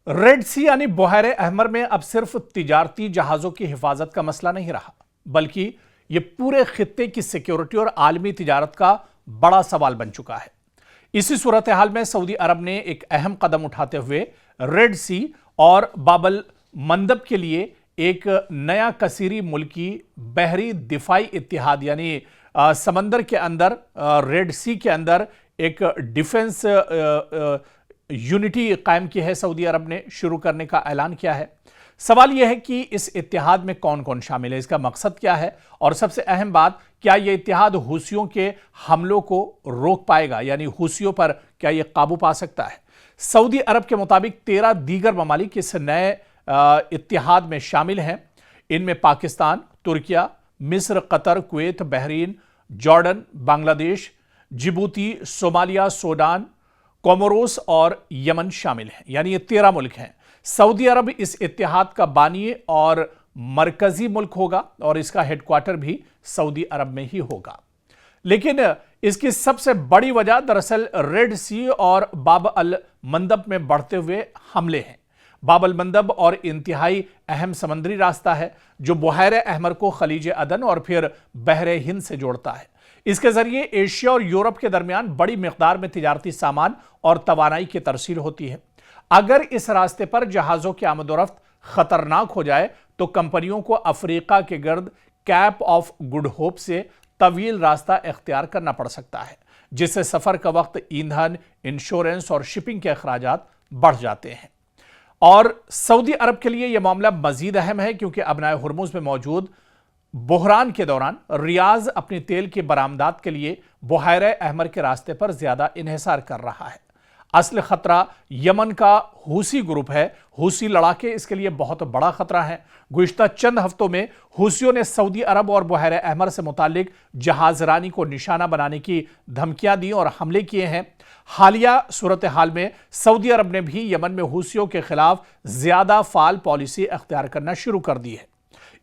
Red सी यानी बहरे अहमर में अब सिर्फ तिजारती जहाजों की हिफाजत का मसला नहीं रहा, बल्कि यह पूरे खित्ते की सिक्योरिटी और आलमी तिजारत का बड़ा सवाल बन चुका है। इसी सूरत हाल में सऊदी अरब ने एक अहम कदम उठाते हुए रेड सी और बाबल मंदब के लिए एक नया कसीरी मुल्की बहरी दिफाई इत्तिहाद यानी समंदर के अंदर रेड सी के अंदर एक डिफेंस यूनिटी कायम की है। सऊदी अरब ने शुरू करने का ऐलान किया है। सवाल यह है कि इस इत्तिहाद में कौन कौन शामिल है, इसका मकसद क्या है, और सबसे अहम बात, क्या यह इत्तिहाद हूसियों के हमलों को रोक पाएगा, यानी हूसियों पर क्या यह काबू पा सकता है। सऊदी अरब के मुताबिक 13 दीगर ममालिक इस नए इत्तिहाद में शामिल हैं। इनमें पाकिस्तान, तुर्किया, मिस्र, Qatar, Kuwait, Bahrain, Jordan, Bangladesh, Djibouti, Somalia, Sudan, Comoros और यमन शामिल हैं, यानी ये 13 मुल्क हैं। सऊदी अरब इस इत्तिहाद का बानी और मरकजी मुल्क होगा और इसका हेडक्वार्टर भी सऊदी अरब में ही होगा। लेकिन इसकी सबसे बड़ी वजह दरअसल रेड सी और बाब अल मंदब में बढ़ते हुए हमले हैं। बाब अल मंदब और इंतहाई अहम समंदरी रास्ता है जो बहरे अहमर को खलीज अदन और फिर बहरे हिंद से जोड़ता है। इसके जरिए एशिया और यूरोप के दरमियान बड़ी मिकदार में तिजारती सामान और तवानाई की तरसील होती है। अगर इस रास्ते पर जहाजों की आमदोरफ्त खतरनाक हो जाए तो कंपनियों को अफ्रीका के गर्द कैप ऑफ गुड होप से तवील रास्ता इख्तियार करना पड़ सकता है, जिससे सफर का वक्त, ईंधन, इंश्योरेंस और शिपिंग के अखराजात बढ़ जाते हैं। और सऊदी अरब के लिए यह मामला मजीद अहम है क्योंकि अबनाए हुर्मुज में मौजूद बहरान के दौरान रियाज अपनी तेल की बरामदात के लिए बहरे अहमर के रास्ते पर ज्यादा इन्हिसार कर रहा है। असल खतरा यमन का हूसी ग्रुप है। हूसी लड़ाके इसके लिए बहुत बड़ा खतरा है। गुज़िश्ता चंद हफ्तों में हूसियों ने सऊदी अरब और बहरे अहमर से मुतालिक जहाजरानी को निशाना बनाने की धमकियां दी और हमले किए हैं। हालिया सूरत हाल में सऊदी अरब ने भी यमन में हूसियों के खिलाफ ज्यादा फाल पॉलिसी अख्तियार करना शुरू कर दी है।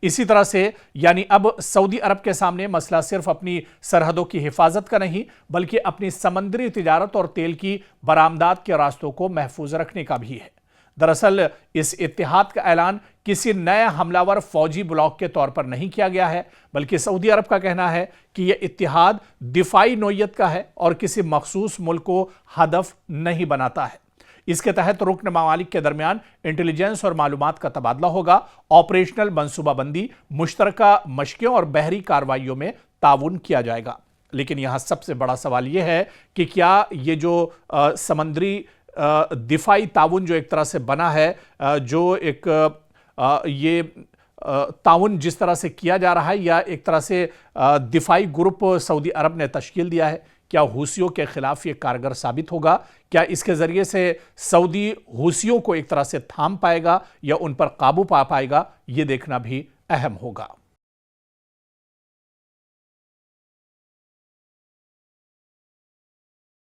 इसी तरह से यानी अब सऊदी अरब के सामने मसला सिर्फ अपनी सरहदों की हिफाजत का नहीं, बल्कि अपनी समंदरी तिजारत और तेल की बरामदात के रास्तों को महफूज रखने का भी है। दरअसल इस इत्तिहाद का ऐलान किसी नए हमलावर फौजी ब्लॉक के तौर पर नहीं किया गया है, बल्कि सऊदी अरब का कहना है कि यह इत्तिहाद दिफाई नोयत का है और किसी मखसूस मुल्क को हदफ नहीं बनाता है। इसके तहत रुकन ममालिक के दरमियान इंटेलिजेंस और मालूमात का तबादला होगा, ऑपरेशनल मनसूबाबंदी, मुश्तरका मशक़ें और बहरी कार्रवाइयों में ताउन किया जाएगा। लेकिन यहां सबसे बड़ा सवाल यह है कि क्या ये जो समंदरी दिफाई ताउन जो एक तरह से बना है, जो एक ये ताउन जिस तरह से किया जा रहा है, या एक तरह से दिफाई ग्रुप सऊदी अरब ने तश्कील दिया है, क्या हूसियों के खिलाफ ये कारगर साबित होगा? क्या इसके जरिए से सऊदी हूसियों को एक तरह से थाम पाएगा या उन पर काबू पा पाएगा? ये देखना भी अहम होगा।